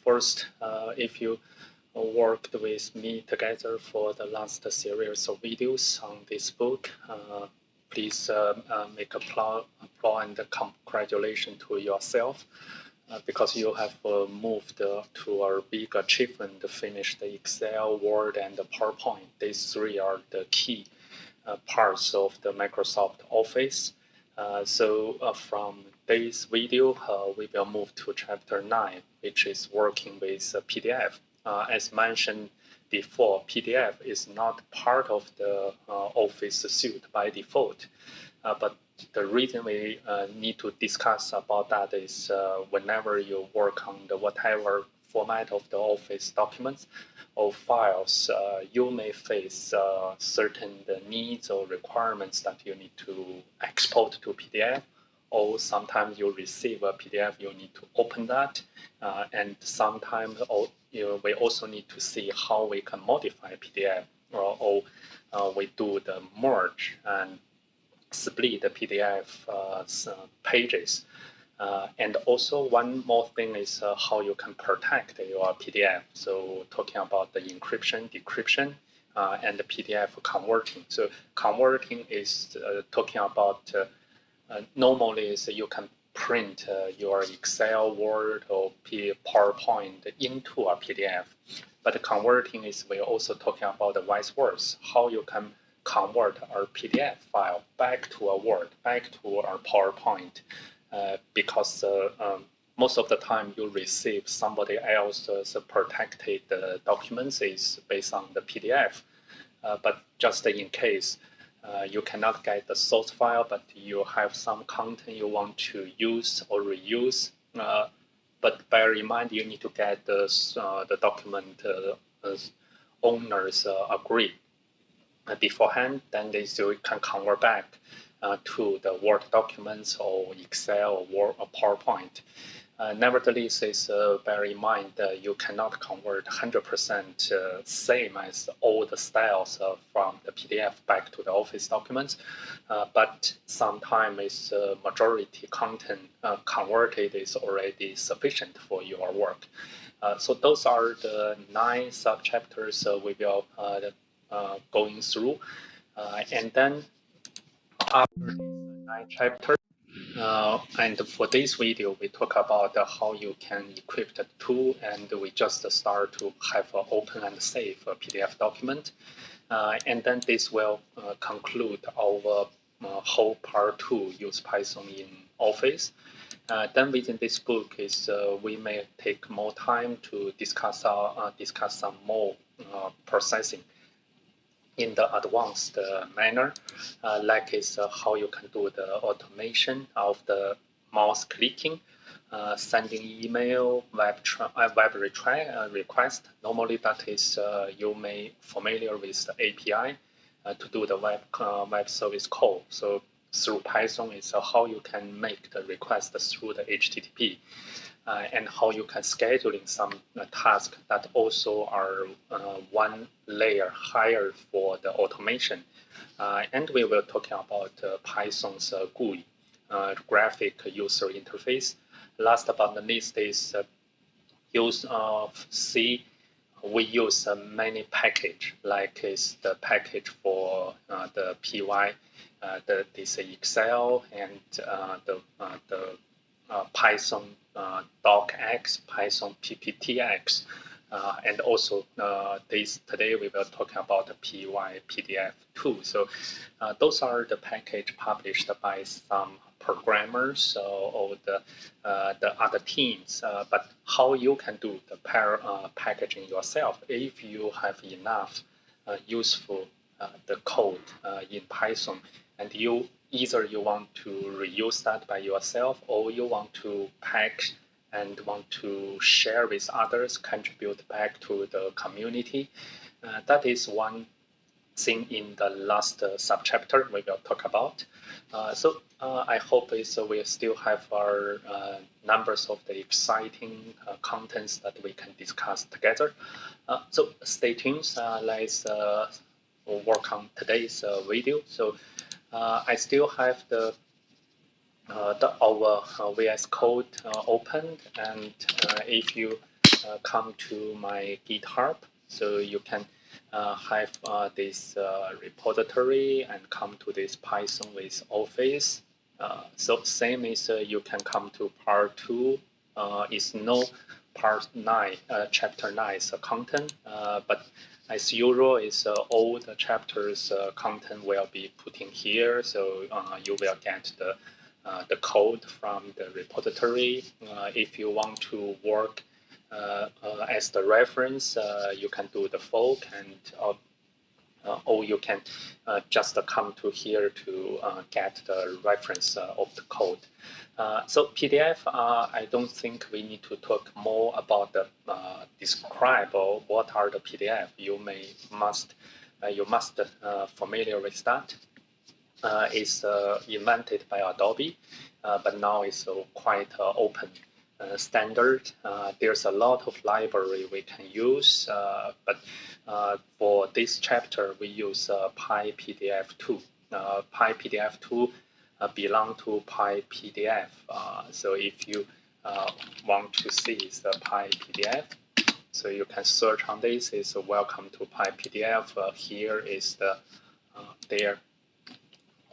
First, if you worked with me together for the last series of videos on this book, please make applause and congratulations to yourself because you have moved to our big achievement to finish the Excel, Word, and the PowerPoint. These three are the key parts of the Microsoft Office. So from this video, we will move to chapter 9, which is working with PDF. As mentioned before, PDF is not part of the Office suite by default, but the reason we need to discuss about that is whenever you work on the whatever format of the Office documents or files, you may face certain needs or requirements that you need to export to PDF, or sometimes you receive a PDF, you need to open that, and sometimes we also need to see how we can modify PDF, or we do the merge and split the PDF pages. And also one more thing is how you can protect your PDF. So talking about the encryption, decryption, and the PDF converting. So converting is talking about normally is you can print your Excel, Word, or PowerPoint into a PDF. But converting is we're also talking about the vice versa, how you can convert our PDF file back to a Word, back to our PowerPoint, because most of the time you receive somebody else's protected documents is based on the PDF. But just in case you cannot get the source file, but you have some content you want to use or reuse, but bear in mind you need to get the document owners agree beforehand, then they still can convert back to the Word documents or Excel or PowerPoint. Nevertheless, bear in mind that you cannot convert 100% same as all the styles from the PDF back to the Office documents, but sometimes majority content converted is already sufficient for your work. So those are the 9 sub-chapters we will going through. And then after these 9 chapters, and for this video, we talk about how you can equip the tool, and we just start to have an open and save PDF document. And then this will conclude our whole part 2, use Python in Office. Then within this book is we may take more time to discuss some more processing in the advanced manner, like is how you can do the automation of the mouse clicking, sending email, web request. Normally that is you may familiar with the API to do the web service call. So through Python is how you can make the request through the HTTP. And how you can scheduling some tasks that also are one layer higher for the automation. And we will talking about Python's GUI, graphic user interface. Last but not least is use of C. We use many package, like is the package for the PY, this Excel, and the Python docx, Python pptx, and also today we will talk about the PyPDF too. So those are the package published by some programmers or the other teams. But how you can do the packaging yourself if you have enough useful the code in Python, and either you want to reuse that by yourself, or you want to pack and want to share with others, contribute back to the community. That is one thing in the last subchapter we will talk about. So I hope we still have our numbers of the exciting contents that we can discuss together. So stay tuned. Let's work on today's video. So I still have our VS Code open, and if you come to my GitHub. So you can have this repository and come to this Python with Office. So same as you can come to part 2. Is no part 9, chapter 9 is content, but as usual, is all the chapters content will be put in here. So you will get the code from the repository. If you want to work as the reference, you can do the fork, and or you can just come to here to get the reference of the code. So PDF, I don't think we need to talk more about the describe or what are the PDF. You must familiar with that. It's invented by Adobe, but now it's quite open standard. There's a lot of library we can use, but for this chapter we use PyPDF2. PyPDF2 belong to PyPDF. So if you want to see the PyPDF, so you can search on this. It's welcome to PyPDF. Here is their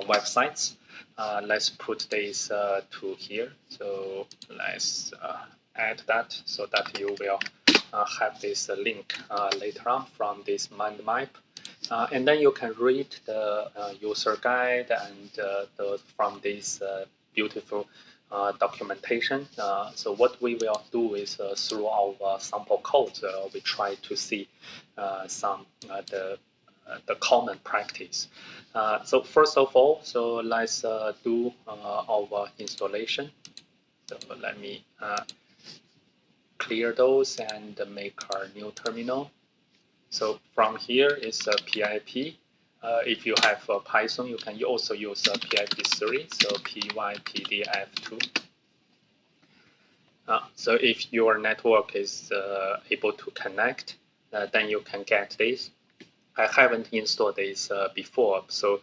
websites. Let's put this to here. So let's add that so that you will have this link later on from this mind map. And then you can read the user guide and from this beautiful documentation. So what we will do is through our sample code, we try to see some the common practice. So first of all, so let's do our installation. So let me clear those and make our new terminal. So from here is PIP. If you have Python, you can also use PIP3, so PyPDF2. So if your network is able to connect, then you can get this. I haven't installed this before, so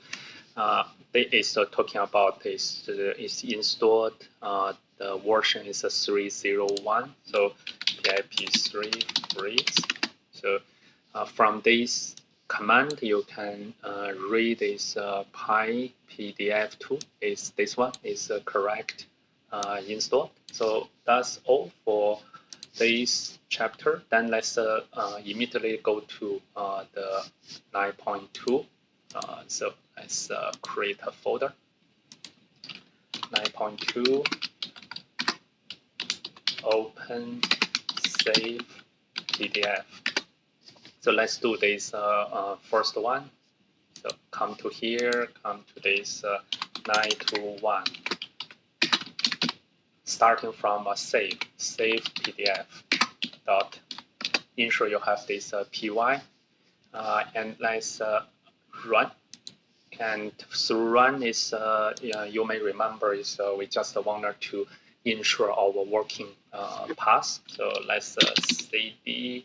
it's talking about this. It's installed. The version is 3.0.1, so PIP3 freeze. So from this command, you can read this PyPDF2. Is this one is correct installed? So that's all for this chapter. Then let's immediately go to the 9.2. So let's create a folder. 9.2, open, save, PDF. So let's do this first one. So come to here, come to this 921. Starting from a save PDF dot. Ensure you have this py, and let's run. And through run is you may remember is we just wanted to ensure our working path. So let's cd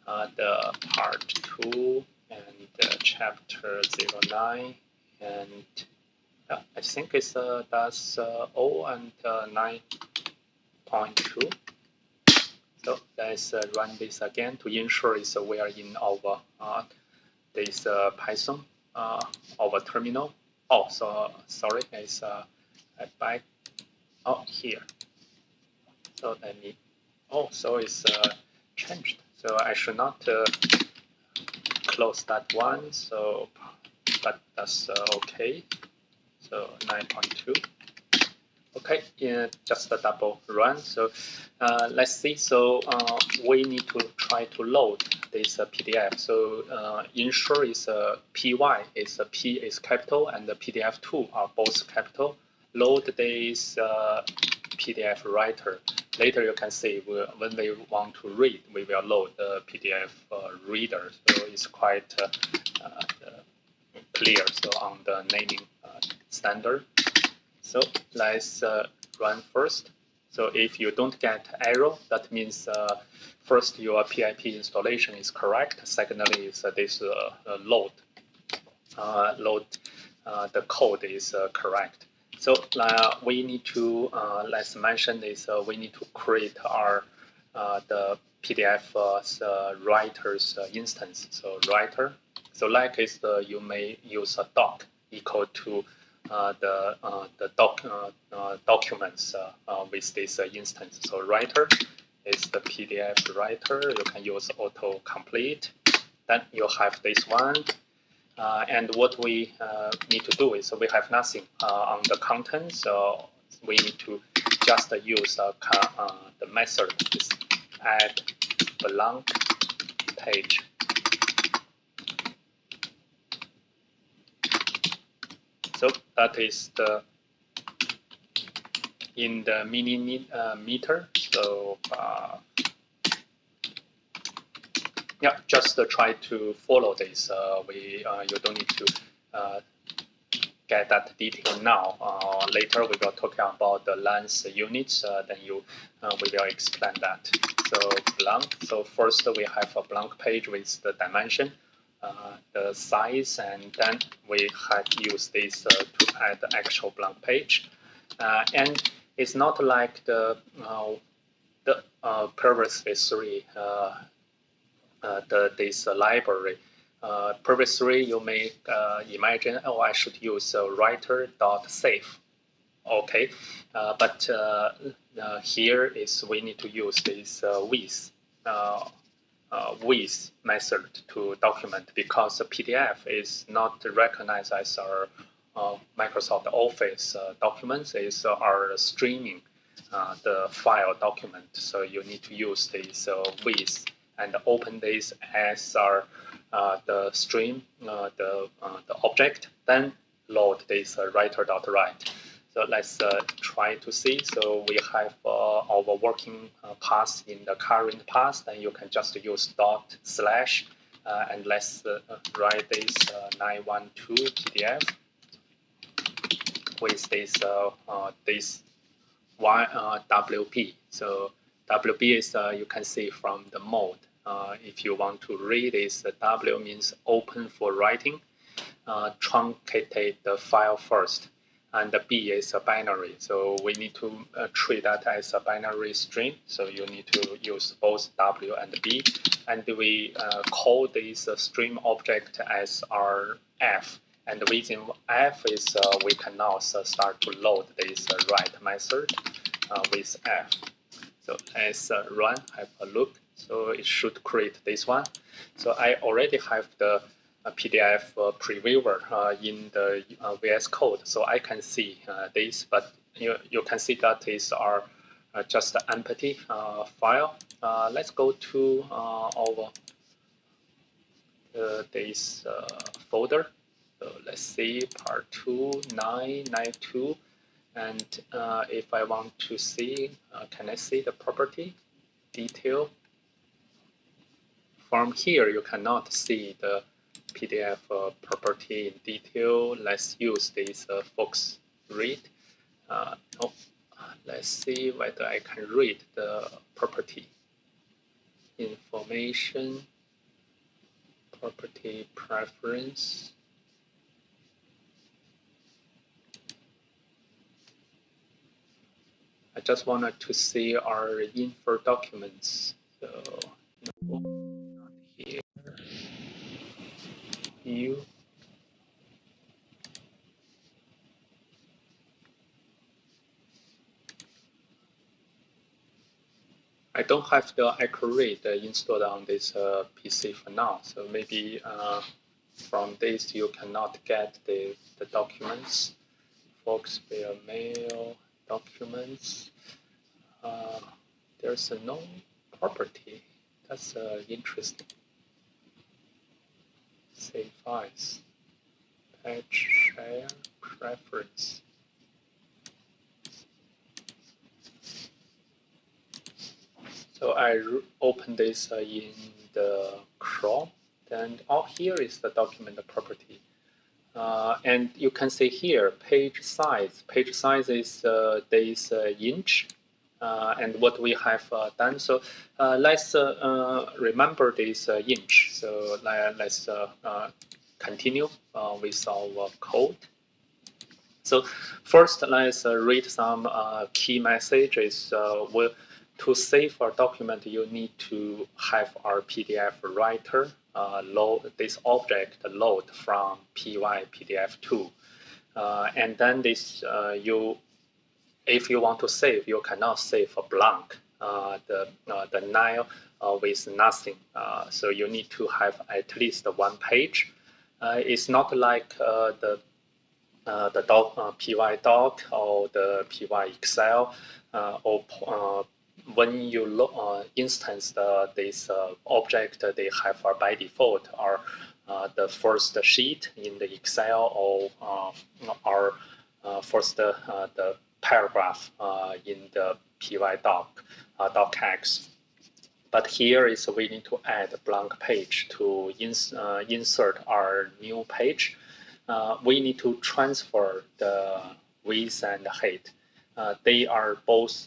the part 2 and chapter 09, and I think it's that's all and 9.2. So let's run this again to ensure is we are in our this Python our terminal. Oh, so sorry, it's back. Oh, here. So let me. Oh, so it's changed. So I should not close that one. So, but that's okay. So 9.2. Okay, yeah, just a double run. So let's see. So we need to try to load this PDF. So ensure is py is p is capital and the PDF2 are both capital. Load this PDF writer. Later you can see when we want to read, we will load the PDF reader. So it's quite clear. So on the naming standard. So let's run first. So if you don't get error, that means first your PIP installation is correct. Secondly, is this load the code is correct. So we need to let's mention this. We need to create our the PDF writer's instance. So writer. So like is you may use a doc equal to the documents with this instance. So writer is the PDF writer. You can use autocomplete. Then you have this one. And what we need to do is we have nothing on the content. So we need to just use the method is add blank page. So that is the in the millimeter. So yeah, just try to follow this. You don't need to get that detail now. Later we will talk about the length units. Then we will explain that. So blank. So first we have a blank page with the dimension, the size, and then we have used this to add the actual blank page. And it's not like the previously three. This library. Previously, you may imagine, oh, I should use writer.save. Okay, but here is we need to use this with method to document, because the PDF is not recognized as our Microsoft Office documents. It's our streaming the file document. So you need to use this with and open this as our the stream, the object, then load this writer.write. So let's try to see. So we have our working path in the current path. Then you can just use // and let's write this 912 PDF with this this one WP. So WP is you can see from the mode. If you want to read this, the W means open for writing. Truncate the file first. And the B is a binary, so we need to treat that as a binary string. So you need to use both W and B, and we call this stream object as our F. And within F is we can now start to load this write method with F. So let's run, have a look. So it should create this one. So I already have the PDF previewer in the VS Code, so I can see this, but you can see that is our just an empty file. Let's go to our this folder. So let's see part 2, 992, and if I want to see, can I see the property detail? From here, you cannot see the PDF property in detail. Let's use this Fox read. No. Let's see whether I can read the property information, property preference. I just wanted to see our info documents. So no, not here. You. I don't have the Acroread installed on this PC for now, so maybe from this you cannot get the documents. Foxware mail documents. There's no property. That's interesting. Save files. Patch share preference. So I open this in the Chrome, and here is the document property. And you can see here page size. Page size is this inch, and what we have done. So let's remember this inch. So let's continue with our code. So first, let's read some key messages to save our document, you need to have our PDF writer load this object load from py-pdf2, and then this if you want to save, you cannot save a blank the nile with nothing. So you need to have at least one page. It's not like the py doc or the py excel or when you instance this object, they have by default are the first sheet in the Excel or first the paragraph in the py docx. But here is we need to add a blank page to insert our new page. We need to transfer the width and height. They are both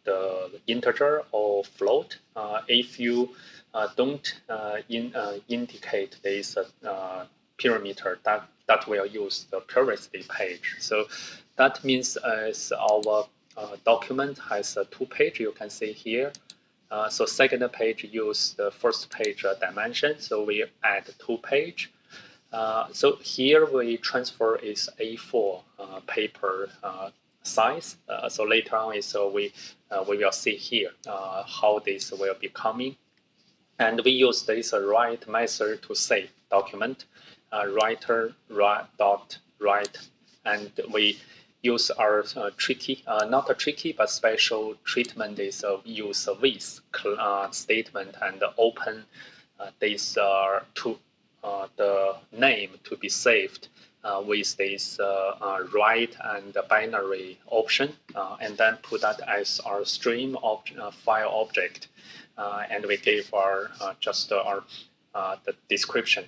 the integer or float. If you don't indicate this parameter, that will use the previously page. So that means as our document has two pages, you can see here. So second page use the first page dimension, so we add 2 page. So here we transfer is A4 paper size. So later on is we will see here how this will be coming. And we use this write method to save document, writer dot write, and we use our not a tricky but special treatment is use with statement and open this to the name to be saved with this write and binary option, and then put that as our stream file object, and we gave our just our the description,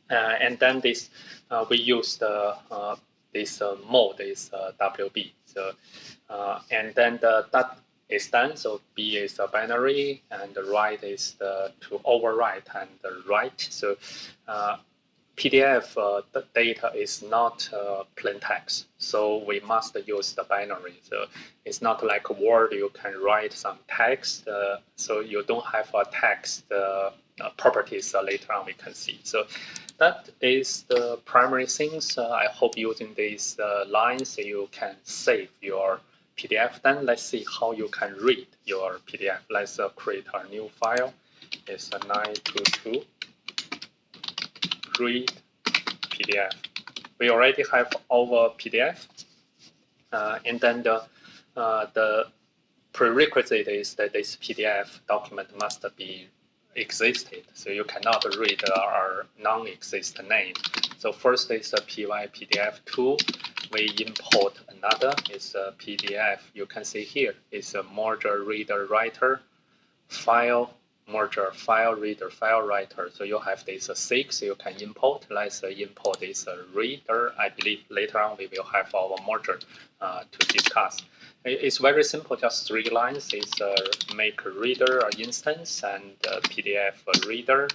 and then this we use the this mode is WB. So and then that is done. So B is a binary, and the write is to overwrite and the write. So PDF the data is not plain text, so we must use the binary. So it's not like Word, you can write some text, so you don't have a text properties later on we can see. So that is the primary things. I hope using these lines you can save your PDF. Then let's see how you can read your PDF. Let's create a new file. It's a 922 read PDF. We already have our PDF, and then the prerequisite is that this PDF document must be existed. So you cannot read our non-existent name. So first is a py-pdf2. We import another. It's a PDF. You can see here it's a merger reader writer file. Merger file reader file writer. So you have this 6 you can import. Let's import this reader. I believe later on we will have our merger to discuss. It's very simple, just 3 lines. It's make a reader instance and PDF reader.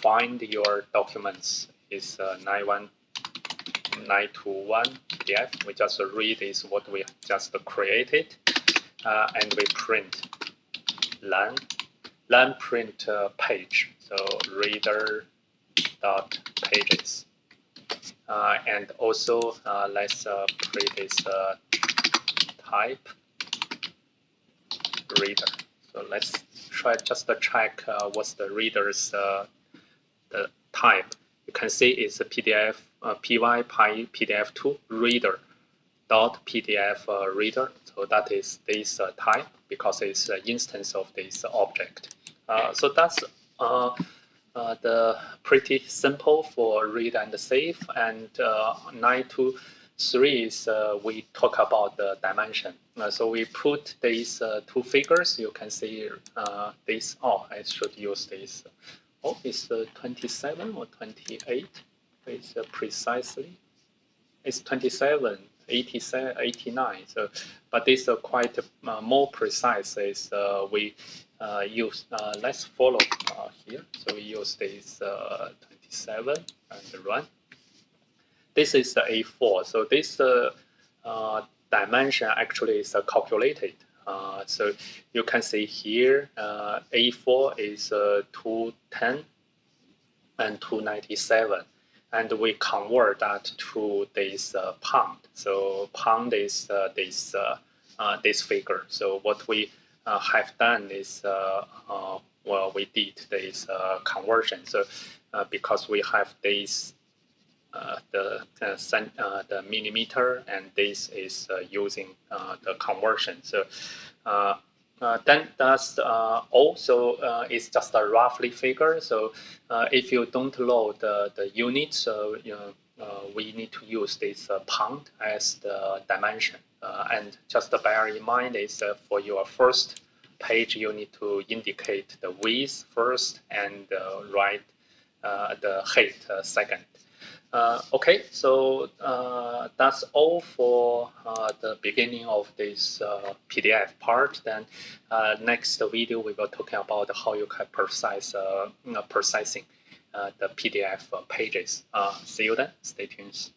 Find your documents. It's 921 PDF. We just read is what we just created, and we print len print page. So reader dot pages, and also let's create this type reader. So let's try just to check what's the reader's the type. You can see it's a PDF py-pdf2 reader dot PDF reader. So that is this type because it's an instance of this object. So that's the pretty simple for read and save. And 923 is we talk about the dimension. So we put these 2 figures. You can see this. Oh, I should use this. Oh, it's 27 or 28. It's precisely. It's 27, 87, 89. So, but this is quite more precise. Is we use. Let's follow here. So we use this 27 and run. This is the A4. So this dimension actually is calculated So you can see here A4 is 210 and 297, and we convert that to this pound. So pound is this figure. So what we have done is well, we did this conversion. So because we have this the millimeter, and this is using the conversion. So then that's also it's just a roughly figure. So if you don't load the unit, so we need to use this pound as the dimension. And just bear in mind is for your first page, you need to indicate the width first and write the height second. Okay, so that's all for the beginning of this PDF part. Then next video we will talk about how you can processing the PDF pages. See you then. Stay tuned.